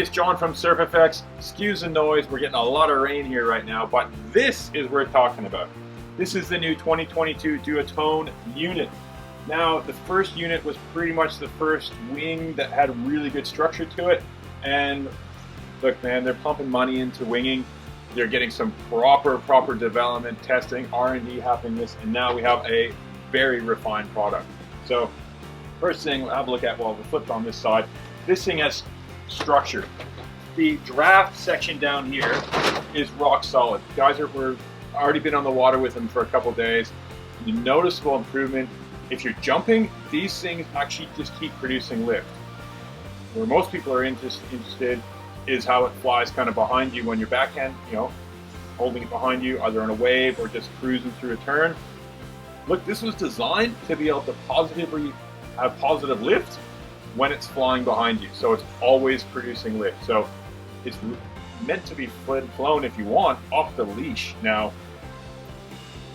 it's John from Surf Effects. Excuse the noise, we're getting a lot of rain here right now, but this is worth talking about. This is the new 2022 Duotone Unit. Now, the first unit was pretty much the first wing that had really good structure to it, and look man, they're pumping money into winging. They're getting some proper development, testing, R&D happening this, and now we have a very refined product. So, first thing we'll have a look at while we're flipped on this side, this thing has structure. The draft section down here is rock solid. Guys, we're already been on the water with them for a couple days. Noticeable improvement. If you're jumping, these things actually just keep producing lift. Where most people are interested is how it flies kind of behind you when you're backhand, holding it behind you, either on a wave or just cruising through a turn. Look, this was designed to be able to positively have positive lift when it's flying behind you, so it's always producing lift. So it's meant to be flown if you want off the leash. Now,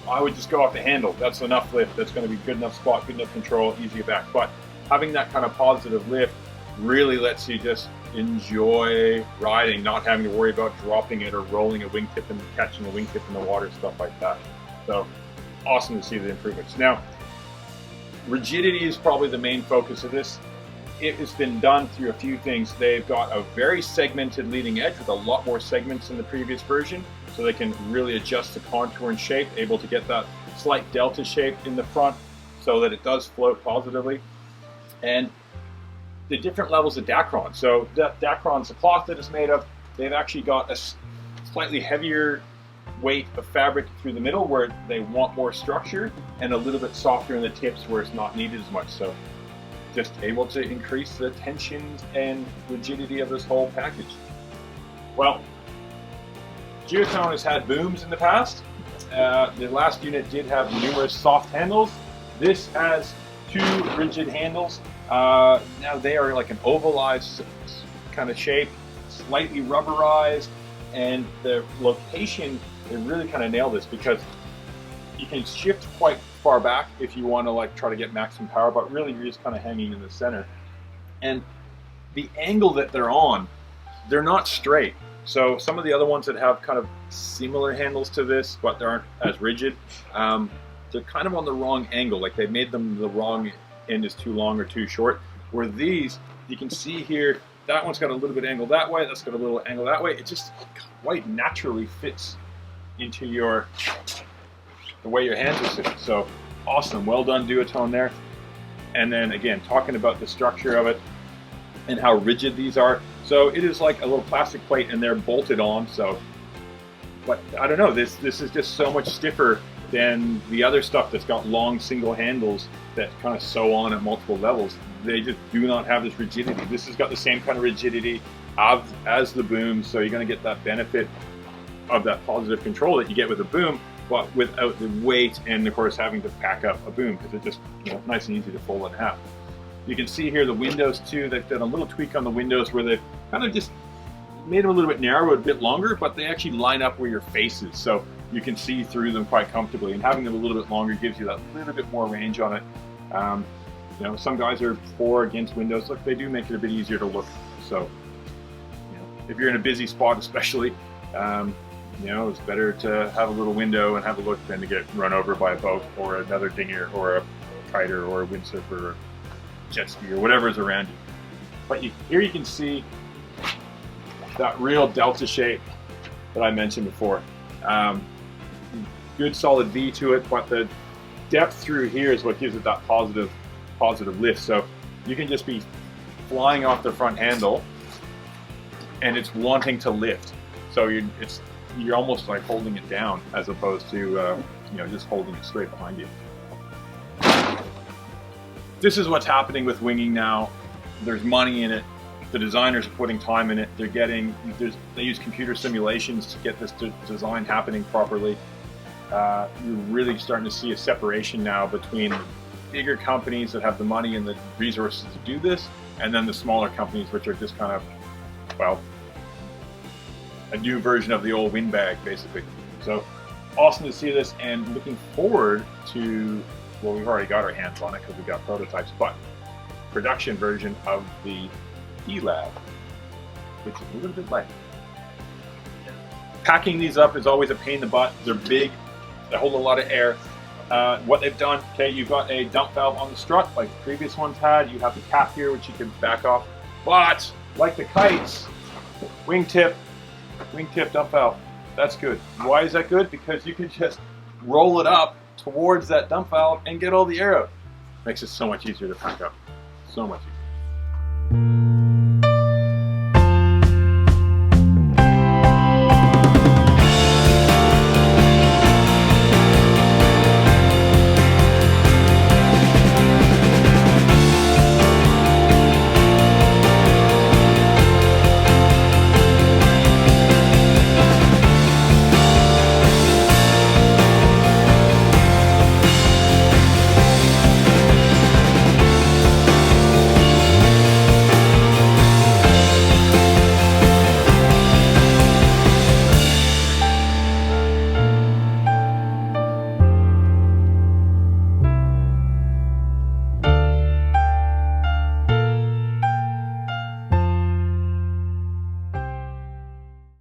I would just go off the handle. That's enough lift. That's going to be good enough spot, good enough control, easy back. But having that kind of positive lift really lets you just enjoy riding, not having to worry about dropping it or rolling a wingtip and catching a wingtip in the water, stuff like that. So awesome to see the improvements. Now, rigidity is probably the main focus of this. It has been done through a few things. They've got a very segmented leading edge with a lot more segments in the previous version, so they can really adjust the contour and shape, able to get that slight delta shape in the front so that it does float positively. And the different levels of Dacron. So Dacron's the cloth that it's made of. They've actually got a slightly heavier weight of fabric through the middle where they want more structure, and a little bit softer in the tips where it's not needed as much. So just able to increase the tension and rigidity of this whole package. Well, Duotone has had booms in the past. The last unit did have numerous soft handles. This has two rigid handles. Now they are like an ovalized kind of shape, slightly rubberized, and the location, they really kind of nail this because you can shift quite far back if you want to try to get maximum power, but really you're just kind of hanging in the center. And the angle that they're on, they're not straight. So some of the other ones that have kind of similar handles to this, but they aren't as rigid, they're kind of on the wrong angle. Like they made them, the wrong end is too long or too short. Where these, you can see here, that one's got a little bit angle that way, that's got a little angle that way. It just quite naturally fits into the way your hands are sitting. So awesome, well done Duotone there. And then again, talking about the structure of it and how rigid these are. So it is like a little plastic plate and they're bolted on. So, but I don't know, this is just so much stiffer than the other stuff that's got long single handles that kind of sew on at multiple levels. They just do not have this rigidity. This has got the same kind of rigidity as the boom, so you're going to get that benefit of that positive control that you get with a boom, but without the weight and of course having to pack up a boom, because it's just nice and easy to fold in half. You can see here the windows too. They've done a little tweak on the windows where they've kind of just made them a little bit narrow, a bit longer, but they actually line up where your face is, so you can see through them quite comfortably. And having them a little bit longer gives you that little bit more range on it. Some guys are for or against windows. Look, they do make it a bit easier to look. So, if you're in a busy spot, especially, it's better to have a little window and have a look than to get run over by a boat or another dinghy or a kiter or a windsurfer or a jet ski or whatever is around you. But here you can see that real delta shape that I mentioned before. Good solid V to it, but the depth through here is what gives it that positive lift. So you can just be flying off the front handle and it's wanting to lift. So you're almost like holding it down as opposed to just holding it straight behind you. This is what's happening with winging now. There's money in it. The designers are putting time in it. They use computer simulations to get this design happening properly. You're really starting to see a separation now between the bigger companies that have the money and the resources to do this, and then the smaller companies which are just kind of, a new version of the old windbag, basically. So awesome to see this, and looking forward to, well, we've already got our hands on it because we've got prototypes, but production version of the E-Lab. it's a little bit light. Packing these up is always a pain in the butt. They're big, they hold a lot of air. What they've done, okay, you've got a dump valve on the strut like the previous ones had. You have the cap here, which you can back off. But like the kites, wingtip dump valve. That's good. Why is that good? Because you can just roll it up towards that dump valve and get all the air out. Makes it so much easier to pack up. So much easier.